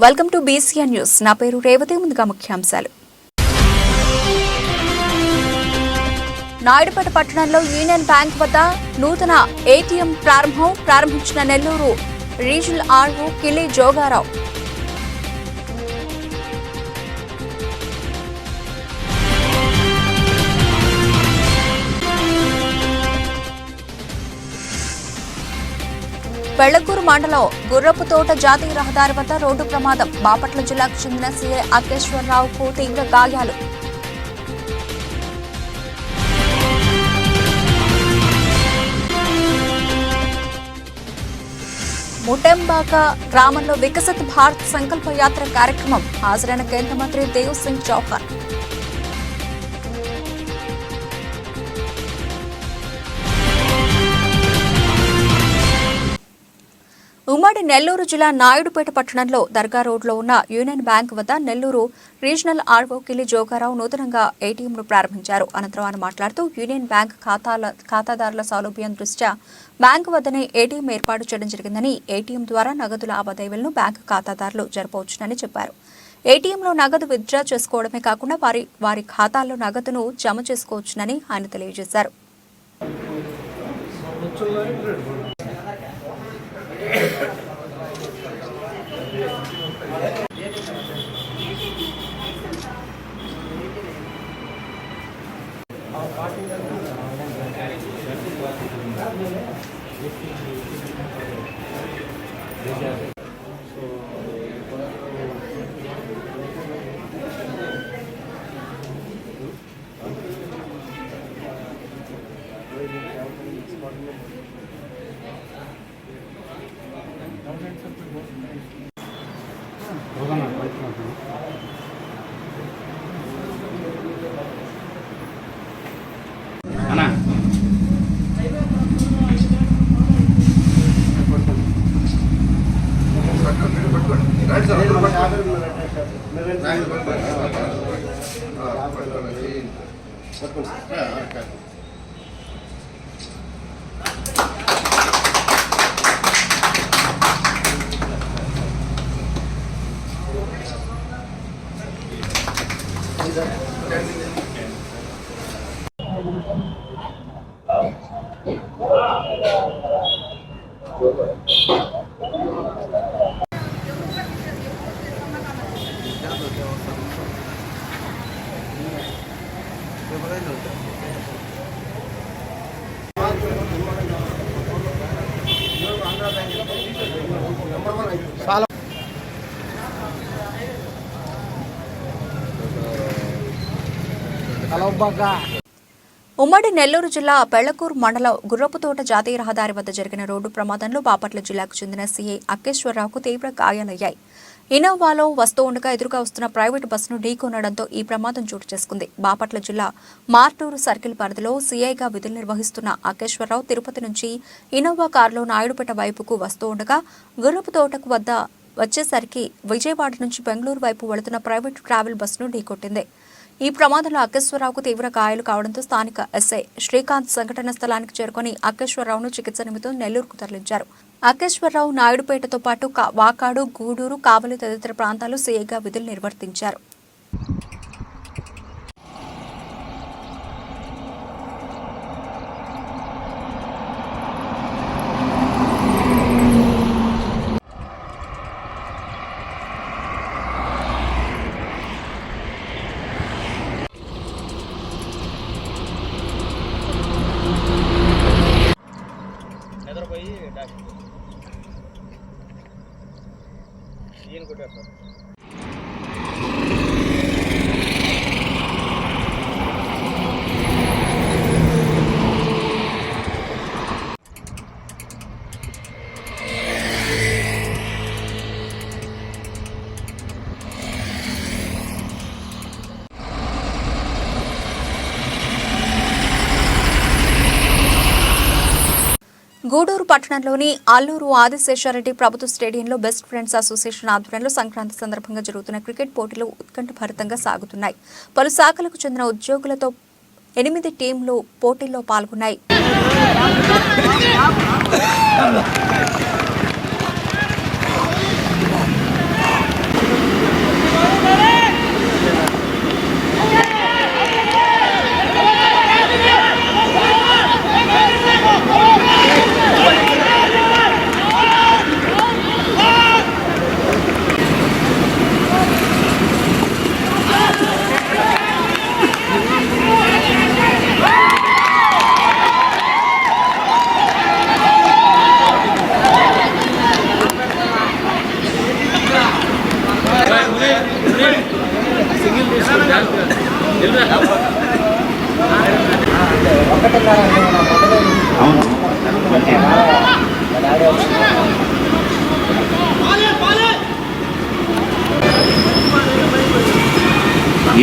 Welcome to BCN news. నా పేరు రేవతి. ముందుగా ముఖ్యాంశాలు. నాయుడుపేట పట్టణంలో యూనియన్ బ్యాంక్ వద్ద నూతన ఏటీఎం ప్రారంభించిన నెల్లూరు రీజనల్ ఆర్ఓ కిలి జోగారావు. వెళ్లకూరు మండలం గుర్రపుతోట జాతీయ రహదారి వద్ద రోడ్డు ప్రమాదం. బాపట్ల జిల్లాకు చెందిన సీఐ అకేశ్వరరావుకు తీవ్ర గాయాలు. ముటెంబాక గ్రామంలో వికసిత్ భారత్ సంకల్ప యాత్ర కార్యక్రమం. హాజరైన కేంద్ర మంత్రి దేవ్ సింగ్ చౌహాన్. ఉమ్మడి నెల్లూరు జిల్లా నాయుడుపేట పట్టణంలో దర్గా రోడ్లో ఉన్న యూనియన్ బ్యాంక్ వద్ద నెల్లూరు రీజనల్ ఆర్ఓ కిలి జోగారావు నూతనంగా ఏటీఎంను ప్రారంభించారు. అనంతరం ఆయన మాట్లాడుతూ యూనియన్ బ్యాంక్ ఖాతాదారుల సౌలభ్యం దృష్ట్యా బ్యాంకు వద్దనే ఏటీఎం ఏర్పాటు చేయడం జరిగిందని, ఏటీఎం ద్వారా నగదు లావాదేవీలను బ్యాంకు ఖాతాదారులు జరపవచ్చునని చెప్పారు. ఏటీఎంలో నగదు విత్డ్రా చేసుకోవడమే కాకుండా వారి ఖాతాల్లో నగదును జమ చేసుకోవచ్చునని ఆయన తెలియజేశారు. ఉమ్మడి నెల్లూరు జిల్లా పెళ్లకూరు మండలం గుర్రపుతోట జాతీయ రహదారి వద్ద జరిగిన రోడ్డు ప్రమాదంలో బాపట్ల జిల్లాకు చెందిన సీఐ అకేశ్వరరావుకు తీవ్ర గాయాలయ్యాయి. ఇన్నోవాలో వస్తూ ఉండగా ఎదురుగా వస్తున్న ప్రైవేటు బస్సును ఢీకొనడంతో ఈ ప్రమాదం చోటు చేసుకుంది. బాపట్ల జిల్లా మార్టూరు సర్కిల్ పరిధిలో సీఐగా విధులు నిర్వహిస్తున్న అకేశ్వరరావు తిరుపతి నుంచి ఇన్నోవా కారులో నాయుడుపేట వైపుకు వస్తూ ఉండగా గుర్రపుతోటకు వద్ద వచ్చేసరికి విజయవాడ నుంచి బెంగళూరు వైపు వెళుతున్న ప్రైవేటు ట్రావెల్ బస్సును ఢీకొట్టింది. ఈ ప్రమాదంలో అకేశ్వరరావుకు తీవ్ర గాయాలు కావడంతో స్థానిక ఎస్ఐ శ్రీకాంత్ సంఘటన స్థలానికి చేరుకుని అకేశ్వరరావును చికిత్స నిమిత్తం నెల్లూరుకు తరలించారు. అకేశ్వరరావు నాయుడుపేటతో పాటు వాకాడు, గూడూరు, కావలి తదితర ప్రాంతాల్లో సీఐగా విధులు నిర్వర్తించారు. గూడూరు పట్టణంలోని అల్లూరు ఆదిశేషారెడ్డి ప్రభుత్వ స్టేడియంలో బెస్ట్ ఫ్రెండ్స్ అసోసియేషన్ ఆధ్వర్యంలో సంక్రాంతి సందర్భంగా జరుగుతున్న క్రికెట్ పోటీలు ఉత్కంఠభరితంగా సాగుతున్నాయి. పలు శాఖలకు చెందిన ఉద్యోగులతో 8 టీంలు పోటీల్లో పాల్గొన్నాయి.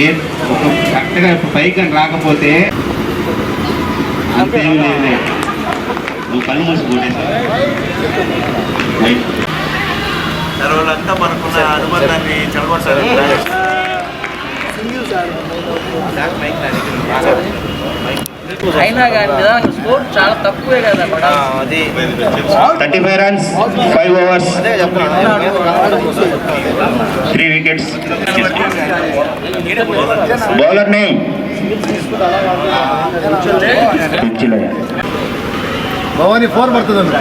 ఏ కరెక్ట్గా పైకి అని రాకపోతే అంతేం లేదు, నువ్వు కళ్ళు మూసి వాళ్ళంతా మనకున్న అనుబంధాన్ని చెడగొట్టారు. అయినా కానీ స్కోర్ చాలా తక్కువే కదా. అది 35 runs, 5 overs, 3 wickets. Bowler name Bhavani 4 పడుతుందండి.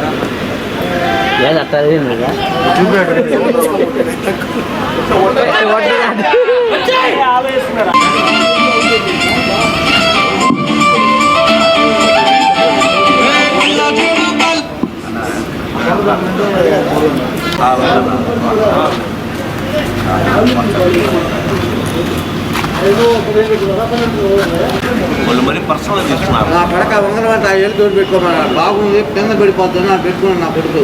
వాళ్ళు మరి పర్సనల్ తీసుకున్నారు. నా పడక వంగలమంటే 5 ఏళ్ళు తోడు పెట్టుకోమన్నా, బాగుంది కింద పడిపోతుంది నాకు పెట్టుకున్నాను నా కొడుకు.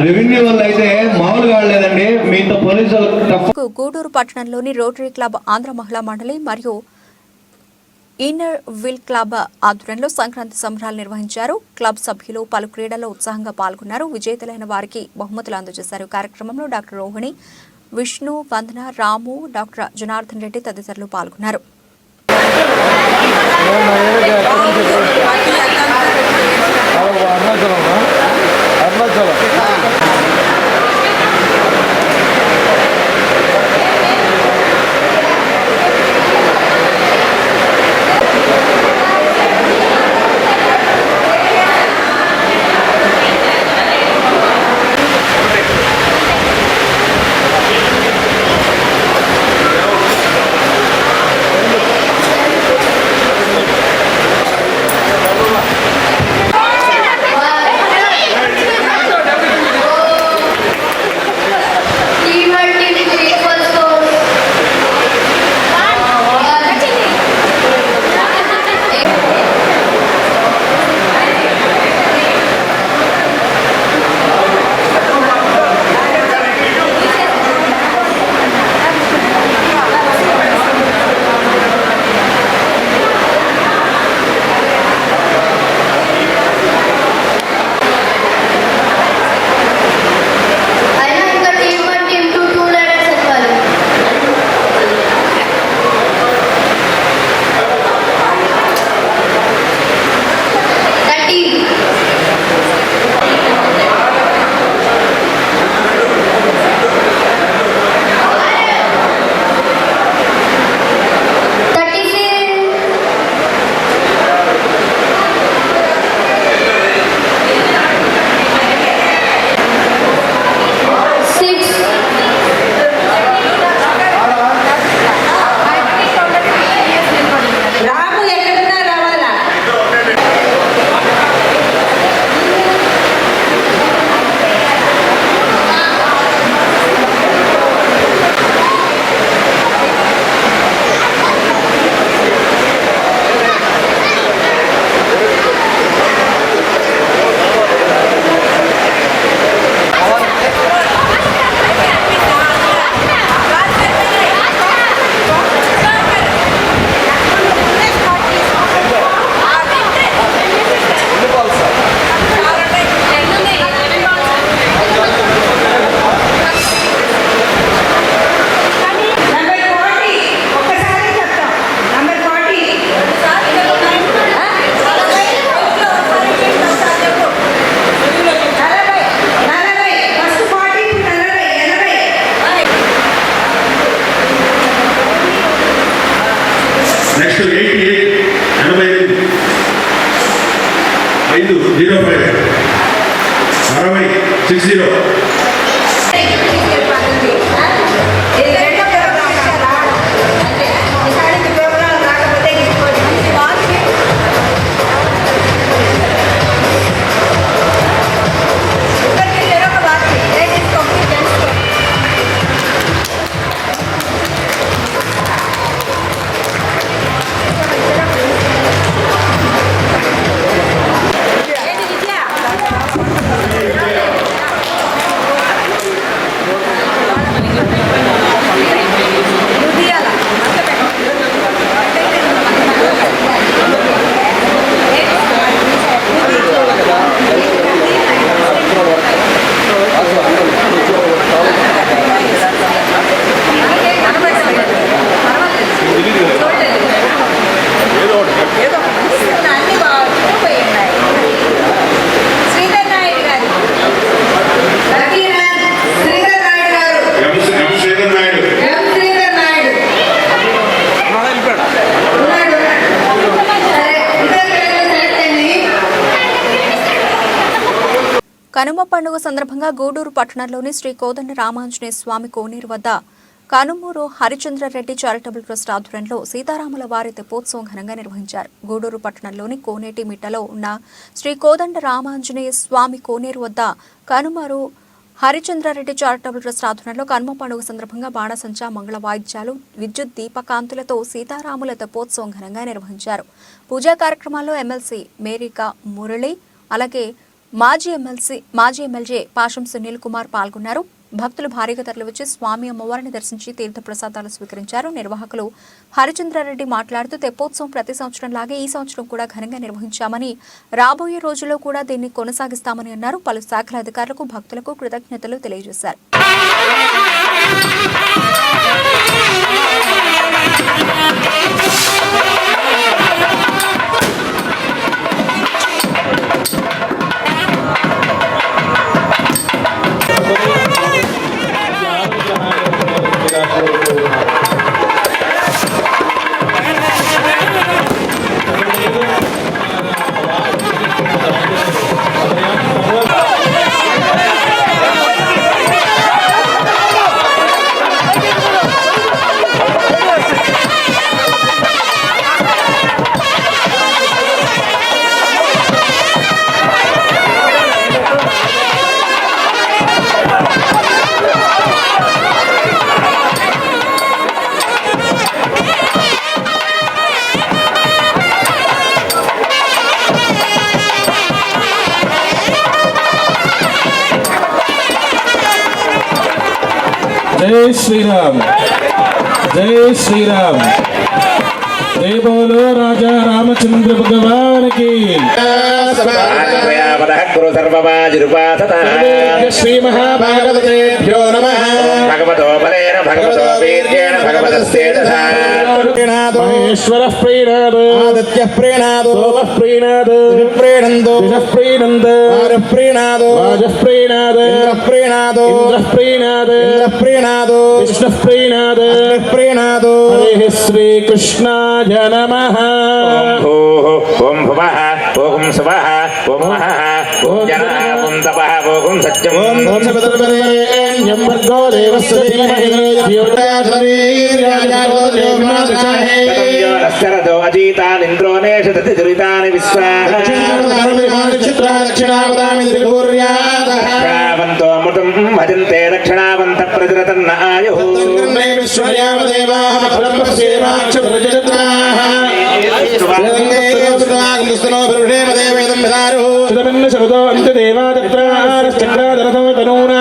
రెవెన్యూ వల్ల అయితే మామూలుగా లేదండి. మీతో పోలీసులు గూడూరు పట్టణంలోని రోటరీ క్లబ్ ఆంధ్ర మహిళా మండలి మరియు ఇన్నర్ విల్ క్లబ్ ఆధ్వర్యంలో సంక్రాంతి సంబరాలు నిర్వహించారు. క్లబ్ సభ్యులు పలు క్రీడల్లో ఉత్సాహంగా పాల్గొన్నారు. విజేతలైన వారికి బహుమతులు అందజేశారు. కార్యక్రమంలో డాక్టర్ రోహిణి, విష్ణు, వందన, రాము, డాక్టర్ జనార్దన్ రెడ్డి తదితరులు పాల్గొన్నారు. నెక్స్ట్ 88 85 05 60. కనుమ పండుగ సందర్భంగా గూడూరు పట్టణంలోని శ్రీ కోదండ రామాంజనేయ స్వామి కోనేరు వద్ద కనుమూరు హరిచంద్రారెడ్డి చారిటబుల్ ట్రస్ట్ ఆధ్వర్యంలో సీతారాముల వారి తెప్పోత్సవం ఘనంగా నిర్వహించారు. గూడూరు పట్టణంలోని కోనేటి మిట్టలో ఉన్న శ్రీ కోదండ రామాంజనేయ స్వామి కోనేరు వద్ద కనుమూరు హరిచంద్రారెడ్డి చారిటబుల్ ట్రస్ట్ ఆధ్వర్యంలో కనుమ పండుగ సందర్భంగా బాణసంచా, మంగళ వాయిద్యాలు, విద్యుత్ దీపకాంతులతో సీతారాముల తెప్పోత్సవం ఘనంగా నిర్వహించారు. పూజా కార్యక్రమాల్లో ఎమ్మెల్సీ మేరికా మురళి, అలాగే మాజీ ఎమ్మెల్యే పాషం సునీల్ కుమార్ పాల్గొన్నారు. భక్తులు భారీగా తరలివచ్చి స్వామి అమ్మవారిని దర్శించి తీర్థ ప్రసాదాలు స్వీకరించారు. నిర్వాహకులు హరిచంద్రారెడ్డి మాట్లాడుతూ తెప్పోత్సవం ప్రతి సంవత్సరంలాగే ఈ సంవత్సరం కూడా ఘనంగా నిర్వహించామని, రాబోయే రోజుల్లో కూడా దీన్ని కొనసాగిస్తామని అన్నారు. పలు శాఖల అధికారులకు, భక్తులకు కృతజ్ఞతలు తెలియజేశారు. जय श्री राम, जय श्री राम, जय बोलो राजा रामचंद्र भगवान की। गुरु श्री महाभागवतेभ्यो नमः। भगवतो बलेन भगवतो वीर्येण भगवतस्तेजसा महेश्वरः प्रीणाद, आदित्यः प्रीणादो, सोमः प्रीणाद, प्रीणन्दो, दिशः प्रीणन्द, वायुः प्रीणादो, वाजः प्रीणाद, इन्द्रः प्रीणादो, इन्द्रः प्रीणाद, इन्द्रः प्रीणादो, विष्णुः प्रीणाद। अग्निः प्रीणादो। हरिः श्रीकृष्णाय नमः। ओम भुवः ओम सुवः ओम महः ओम जनः ओम तपः ओम सत्यम् ओम ॐ भर्गो देवस्य धीमहि धियो शरदो अजीतानिन्द्रो नेषदति दुरितानि विश्वाः दक्षिणावन्तो अमृतं भजन्ते दक्षिणावन्त प्रजरतन्न आयुः शरदो अन्त्यदेवा तत्राश्चक्रादरथो तनूना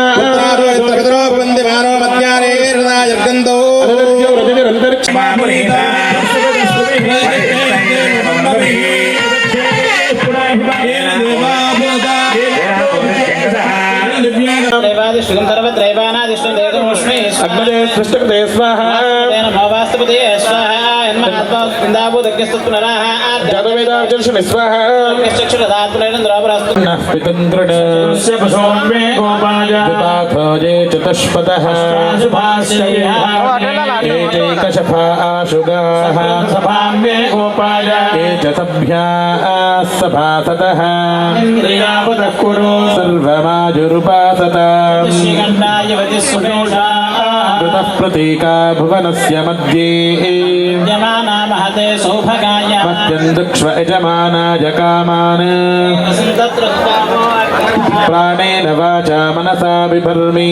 चतुष्पदः कशफाशुगाः सभासतः सर्वमाजुरुपासताम् ऋतः प्रतीका भुवनस्य मध्ये मह्यं दक्ष्व यजमानाय कामान् प्राणेन वाचा मनसा बिभर्मि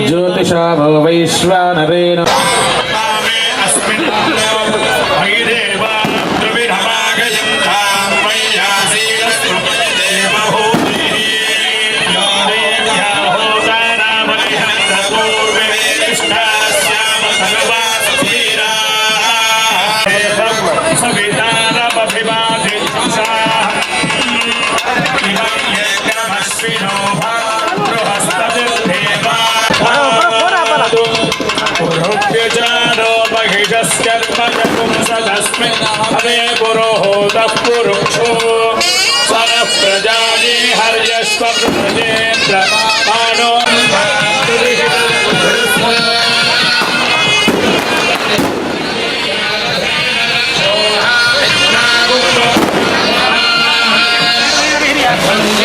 ज्योतिषा भव वैश्वानरेण हरे पुरोहोतः पुरुषो सरः प्रजाये हर्यश्व प्रजेन्द्र मानो Thank you.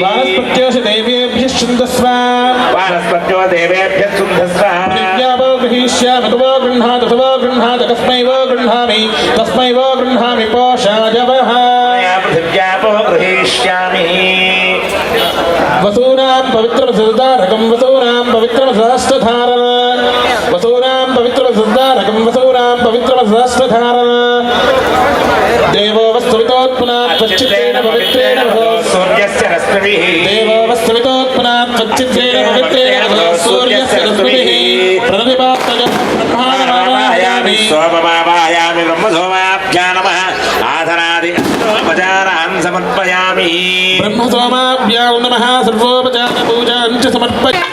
వానస్పత్యోషి దేవేభ్యః శుందస్వ వానస్పత్యో దేవేభ్యః శుందస్వ ప్రతిజ్ఞావో గృహీష్యామి తవో గృహ్ణాత్ తస్మై వో గృహ్ణామి పోషాజవః పృథివ్యాపో గృహీష్యామి వసూనాం పవిత్రమసుదారకం వసూనాం పవిత్రమసహస్రధారణ వసూనాం పవిత్రమసుదారకం వసూనాం పవిత్రమసహస్రధారణ దేవో వస్తువితోత్పునాత్ త్వచ్చిత్తేన పవిత్రేణ సూర్యస్య రశ్మిభిః దేవో వస్తువితోత్పునాత్ త్వచ్చిత్తేన పవిత్రేణ సూర్యస్య రశ్మిభిః ప్రతిపాతయ బ్రహ్మాణమాయామి సోమమావాయామి బ్రహ్మసోమాభ్యా నమః ఆధనాది అష్టోపచారాన్ సమర్పయామి బ్రహ్మసోమాభ్యాం నమః సర్వోపచార పూజాం చ సమర్పయామి.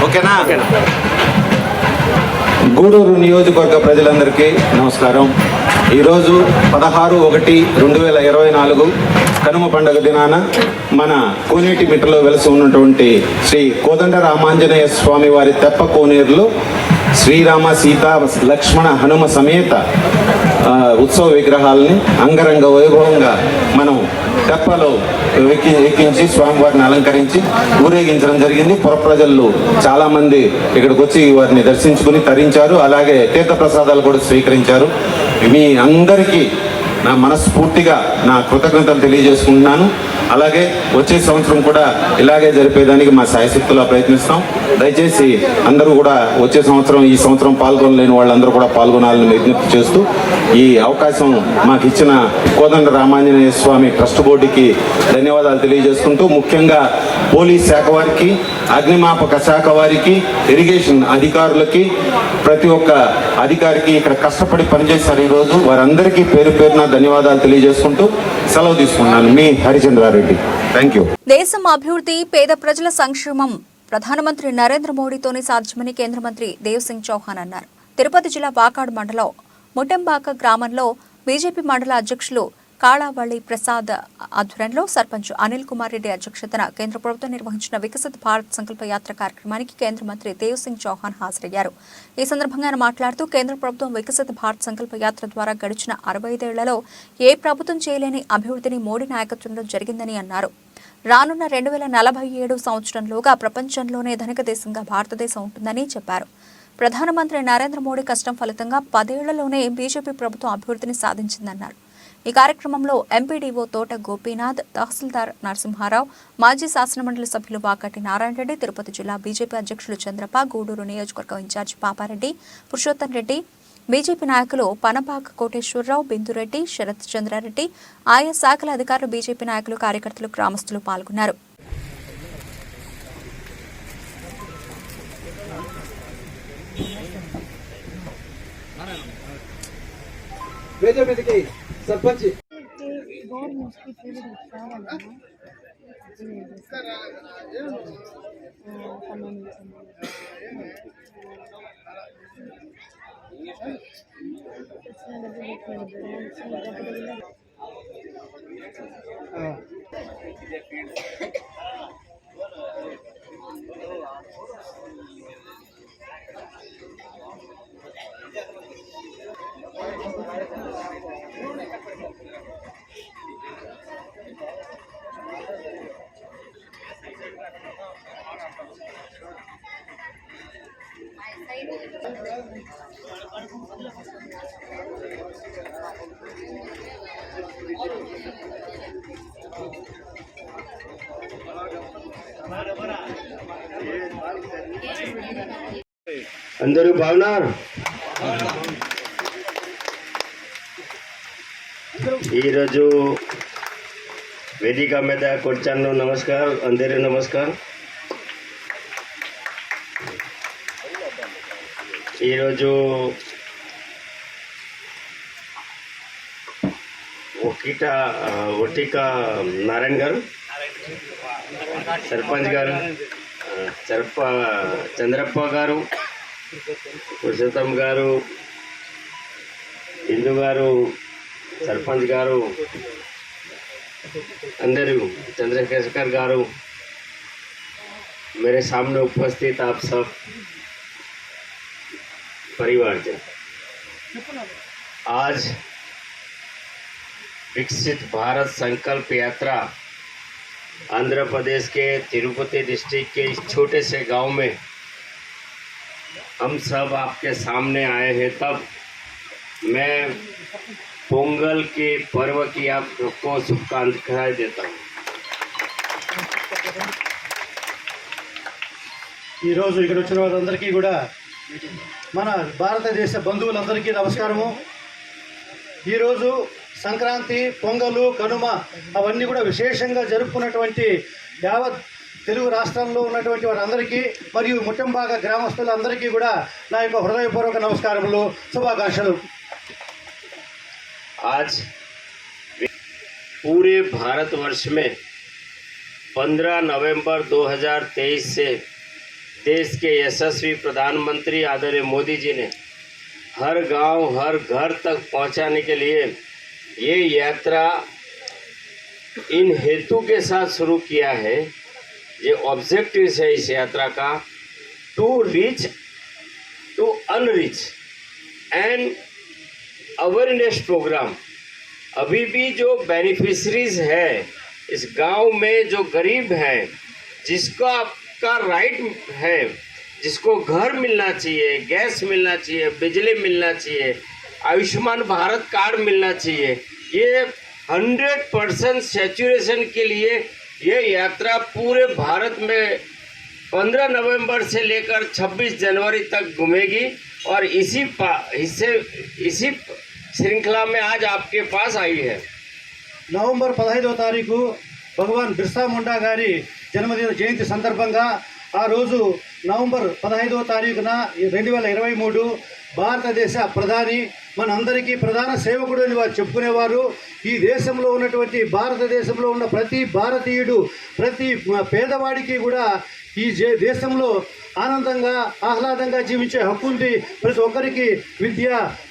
ఓకేనా? గూడూరు నియోజకవర్గ ప్రజలందరికీ నమస్కారం. ఈరోజు 16/1/2024 కనుమ పండుగ దినాన మన కోనేటి మిట్టలో వెలసి ఉన్నటువంటి శ్రీ కోదండ రామాంజనేయ స్వామి వారి తెప్ప కోనేరులో శ్రీరామ సీత లక్ష్మణ హనుమ సమేత ఉత్సవ విగ్రహాలని అంగరంగ వైభవంగా మనం తెప్పలో ఎక్కించి స్వామివారిని అలంకరించి ఊరేగించడం జరిగింది. పుర ప్రజలు చాలా మంది ఇక్కడికి వచ్చి వారిని దర్శించుకుని తరించారు. అలాగే తీర్థ ప్రసాదాలు కూడా స్వీకరించారు. మీ అందరికీ నా మనస్ఫూర్తిగా నా కృతజ్ఞతలు తెలియజేసుకుంటున్నాను. అలాగే వచ్చే సంవత్సరం కూడా ఇలాగే జరిపేదానికి మా శాయశక్తులా ప్రయత్నిస్తాం. దయచేసి అందరూ కూడా వచ్చే సంవత్సరం ఈ సంవత్సరం పాల్గొనలేని వాళ్ళందరూ కూడా పాల్గొనాలని విజ్ఞప్తి చేస్తూ ఈ అవకాశం మాకు ఇచ్చిన కోదండ రామాంజనేయ స్వామి ట్రస్ట్ బోర్డుకి ధన్యవాదాలు తెలియజేసుకుంటూ ముఖ్యంగా పోలీస్ శాఖ వారికి, అగ్నిమాపక శాఖ వారికి, ఇరిగేషన్ అధికారులకి, ప్రతి ఒక్క అధికారికి ఇక్కడ కష్టపడి పనిచేశారు ఈరోజు వారందరికీ పేరు పేరున ధన్యవాదాలు తెలియజేసుకుంటూ సెలవు తీసుకున్నాను. మీ హరిచంద్రారెడ్డి. Thank you. దేశం అభివృద్ధి, పేద ప్రజల సంక్షేమం ప్రధానమంత్రి నరేంద్ర మోడీతోనే సాధ్యమని కేంద్ర మంత్రి దేవ్ సింగ్ చౌహాన్ అన్నారు. తిరుపతి జిల్లా వాకాడ్ మండలం ముటెంబాక గ్రామంలో బీజేపీ మండల అధ్యక్షులు కాళావళి ప్రసాద్ ఆధ్వర్యంలో సర్పంచ్ అనిల్ కుమార్ రెడ్డి అధ్యక్షతన కేంద్ర ప్రభుత్వం నిర్వహించిన వికసిత్ భారత్ సంకల్ప యాత్ర కార్యక్రమానికి కేంద్ర మంత్రి దేవ్ సింగ్ చౌహాన్ హాజరయ్యారు. ఈ సందర్భంగా ఆయన మాట్లాడుతూ కేంద్ర ప్రభుత్వం వికసిత్ భారత్ సంకల్ప యాత్ర ద్వారా గడిచిన 65 ఏళ్లలో ఏ ప్రభుత్వం చేయలేని అభివృద్ధిని మోడీ నాయకత్వంలో జరిగిందని అన్నారు. రానున్న 2047 సంవత్సరంలోగా ప్రపంచంలోనే ధనిక దేశంగా భారతదేశం ఉంటుందని చెప్పారు. ప్రధానమంత్రి నరేంద్ర మోడీ కష్టం ఫలితంగా 10 ఏళ్లలోనే బీజేపీ ప్రభుత్వం అభివృద్ధిని సాధించిందన్నారు. ఈ కార్యక్రమంలో ఎంపీడీఓ తోట గోపీనాథ్, తహసీల్దార్ నరసింహారావు, మాజీ శాసనమండలి సభ్యులు వాకటి నారాయణ రెడ్డి, తిరుపతి జిల్లా బీజేపీ అధ్యక్షులు చంద్రప్ప, గూడూరు నియోజకవర్గం ఇన్ఛార్జి పాపారెడ్డి, పురుషోత్తం రెడ్డి, బీజేపీ నాయకులు పనపాక కోటేశ్వరరావు, బిందురెడ్డి, శరత్ చంద్రారెడ్డి, ఆయా శాఖల అధికారులు, బీజేపీ నాయకులు, కార్యకర్తలు, గ్రామస్తులు పాల్గొన్నారు. సర్పంచ్ అందరూ బాగున్నారు. ఈరోజు వేదిక మీద కూర్చాను నమస్కారం అందరూ నమస్కారం ఈరోజు ఒట్టిక నారాయణ గారు సర్పంచ్ గారు చంద్రప్ప గారు పురుషోత్తం గారు ఇందు గారు సర్పంచ్ గారు अंदर चंद्रशेखर गारू मेरे सामने उपस्थित आप सब परिवारजन, आज विकसित भारत संकल्प यात्रा आंध्र प्रदेश के तिरुपति डिस्ट्रिक्ट के इस छोटे से गांव में हम सब आपके सामने आए हैं। तब मैं पोंगल के पर्व की आप सबको शुभकामनाएं देता हूँ। ఈరోజు ఇక్కడ వచ్చిన వారందరికీ కూడా మన భారతదేశ బంధువులందరికీ నమస్కారము। ఈరోజు సంక్రాంతి, పొంగలు, కనుమ అవన్నీ కూడా విశేషంగా జరుపుకున్నటువంటి యావత్ తెలుగు రాష్ట్రాల్లో ఉన్నటువంటి వారందరికీ మరియు ముట్టంబాగ గ్రామస్తులందరికీ కూడా నా యొక్క హృదయపూర్వక నమస్కారములు, శుభాకాంక్షలు। आज पूरे भारतवर्ष में 15 नवंबर 2023 से देश के यशस्वी प्रधानमंत्री आदरणीय मोदी जी ने हर गांव, हर घर तक पहुंचाने के लिए ये यात्रा इन हेतु के साथ शुरू किया है। ये ऑब्जेक्टिव है इस यात्रा का, to reach to unreach and awareness program. अभी भी जो बेनिफिशरीज है इस गांव में, जो गरीब हैं, जिसका आपका राइट है, जिसको घर मिलना चाहिए, गैस मिलना चाहिए, बिजली मिलना चाहिए, आयुष्मान भारत कार्ड मिलना चाहिए, ये 100% सैचुरेशन के लिए ये यात्रा पूरे भारत में 15 नवंबर से लेकर 26 जनवरी तक घूमेगी और इसी श्रृंखला में आज आपके पास आई है। నవంబర్ 15వ తారీఖు భగవాన్ బిర్సా ముండా గారి జన్మదిన జయంతి సందర్భంగా ఆ రోజు నవంబర్ 15వ తారీఖున 2023 భారతదేశ ప్రధాని మనందరికీ ప్రధాన సేవకుడు అని వారు చెప్పుకునేవారు। ఈ దేశంలో ఉన్నటువంటి భారతదేశంలో ఉన్న ప్రతి భారతీయుడు, ప్రతి పేదవాడికి కూడా ఈ దేశంలో ఆనందంగా, ఆహ్లాదంగా జీవించే హక్కు ఉంది। ప్రతి ఒక్కరికి విద్య,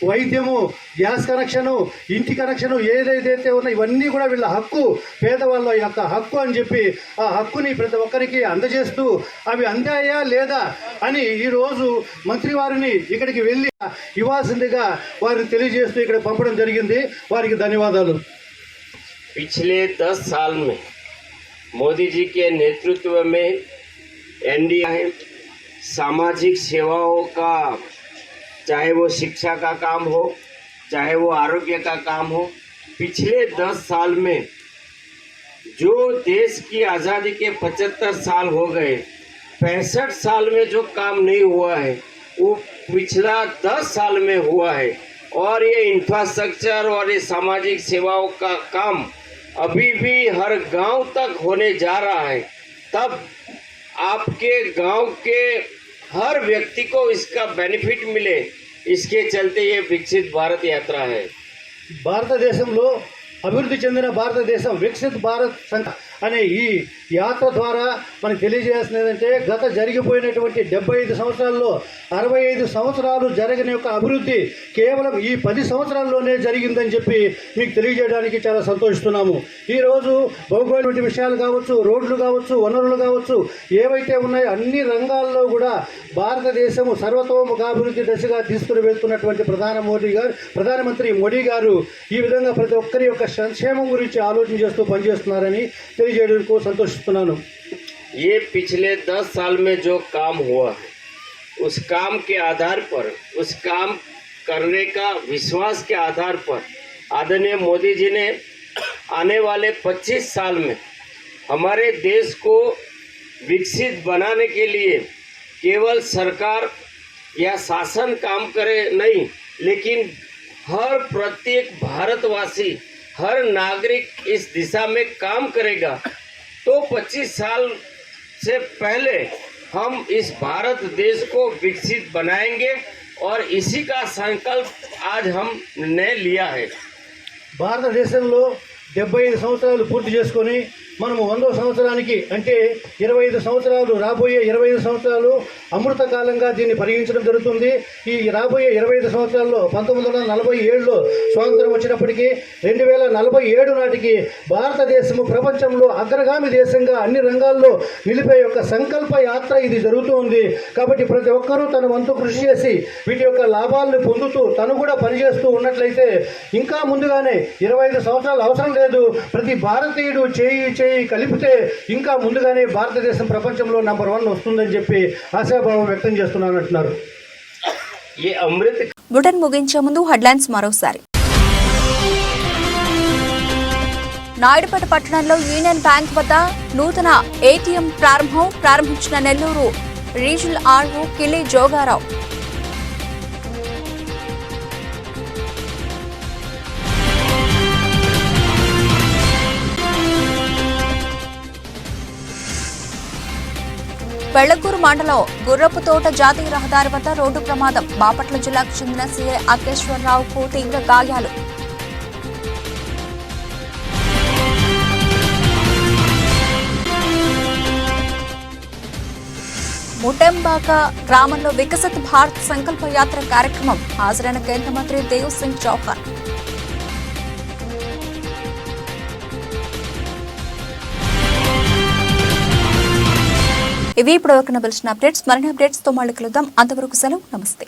వైద్యము, గ్యాస్ కనెక్షను, ఇంటి కనెక్షను ఏదైతే ఉన్నా ఇవన్నీ కూడా వీళ్ళ హక్కు, పేదవాళ్ళ యొక్క హక్కు అని చెప్పి ఆ హక్కుని ప్రతి ఒక్కరికి అందజేస్తూ అవి అందాయా లేదా అని ఈరోజు మంత్రి వారిని ఇక్కడికి వెళ్ళి ఇవ్వాల్సిందిగా వారిని తెలియజేస్తూ ఇక్కడ పంపడం జరిగింది। వారికి ధన్యవాదాలు। पिछले 10 साल में मोदी जी के नेतृत्व में एनडीए सामाजिक सेवाओं का, चाहे वो शिक्षा का काम हो, चाहे वो आरोग्य का काम हो, पिछले 10 साल में जो देश की आज़ादी के 75 साल हो गए, 65 साल में जो काम नहीं हुआ है वो पिछला 10 साल में हुआ है। और ये इंफ्रास्ट्रक्चर और ये सामाजिक सेवाओं का काम अभी भी हर गांव तक होने जा रहा है। तब आपके गांव के हर व्यक्ति को इसका बेनिफिट मिले, इसके चलते ये विकसित भारत यात्रा है। భారతదేశంలో అభివృద్ధి చెందిన భారతదేశం, వికసిత్ భారత్ అనే ఈ యాత్ర ద్వారా మనకు తెలియజేయాల్సింది ఏంటంటే గత జరిగిపోయినటువంటి 75 సంవత్సరాల్లో 65 సంవత్సరాలు జరగని యొక్క అభివృద్ధి కేవలం ఈ 10 సంవత్సరాల్లోనే జరిగిందని చెప్పి మీకు తెలియజేయడానికి చాలా సంతోషిస్తున్నాము। ఈరోజు భౌగోళిక విషయాలు కావచ్చు, రోడ్లు కావచ్చు, వనరులు కావచ్చు, ఏవైతే ఉన్నాయో అన్ని రంగాల్లో కూడా భారతదేశము సర్వతోముఖాభివృద్ధి దశగా తీసుకుని వెళ్తున్నటువంటి ప్రధానమంత్రి మోడీ గారు ఈ విధంగా ప్రతి ఒక్కరి యొక్క సంక్షేమం గురించి ఆలోచన చేస్తూ పనిచేస్తున్నారని తెలియజేయడానికి సంతోషిస్తున్నాను। ये पिछले 10 साल में जो काम हुआ है उस काम के आधार पर, उस काम करने का विश्वास के आधार पर आदरणीय मोदी जी ने आने वाले 25 साल में हमारे देश को विकसित बनाने के लिए केवल सरकार या शासन काम करे नहीं, लेकिन हर प्रत्येक भारतवासी हर नागरिक इस दिशा में काम करेगा तो 25 साल से पहले हम इस भारत देश को विकसित बनाएंगे और इसी का संकल्प आज हमने लिया है। భారతదేశంలో 75 సంవత్సరాలు పూర్తి చేసుకొని మనము 100వ సంవత్సరానికి అంటే 25 సంవత్సరాలు రాబోయే 25 సంవత్సరాలు అమృత కాలంగా దీన్ని పరిగణించడం జరుగుతుంది. ఈ రాబోయే 25 సంవత్సరాల్లో 1947లో స్వాతంత్రం వచ్చినప్పటికీ 2047 నాటికి భారతదేశము ప్రపంచంలో అగ్రగామి దేశంగా అన్ని రంగాల్లో నిలిపే యొక్క సంకల్ప యాత్ర ఇది జరుగుతూ ఉంది. కాబట్టి ప్రతి ఒక్కరూ తన వంతు కృషి చేసి వీటి యొక్క లాభాలను పొందుతూ తను కూడా పనిచేస్తూ ఉన్నట్లయితే ఇంకా ముందుగానే 25 సంవత్సరాలు అవసరం లేదు. ప్రతి భారతీయుడు చేయి కలిపితే ఇంకా ముందుగానే భారతదేశం ప్రపంచంలో నంబర్ 1 వస్తుందని చెప్పి ఆశాభావం వ్యక్తం చేస్తున్నానంటున్నారు. బులెటిన్ ముగించే ముందు హెడ్లైన్స్ మరోసారి. నాయుడుపేట పట్టణంలో యూనియన్ బ్యాంక్ వద్ద నూతన ఏటీఎం ప్రారంభించిన నెల్లూరు రీజనల్ ఆర్ఓ కిలి జోగారావు. వెళ్లకూరు మండలం గుర్రపుతోట జాతీయ రహదారి వద్ద రోడ్డు ప్రమాదం. బాపట్ల జిల్లాకు చెందిన సీఐ అకేశ్వరరావుకు తీవ్ర గాయాలు. ముటెంబాక గ్రామంలో వికసిత్ భారత్ సంకల్ప యాత్ర కార్యక్రమం. హాజరైన కేంద్ర మంత్రి దేవ్ సింగ్ చౌహాన్. ఇవి ఇప్పుడు నిలిచిన అప్డేట్స్. మరిన్ని అప్డేట్స్ తో మళ్ళీ కలుద్దాం. అంతవరకు సెలవు. నమస్తే.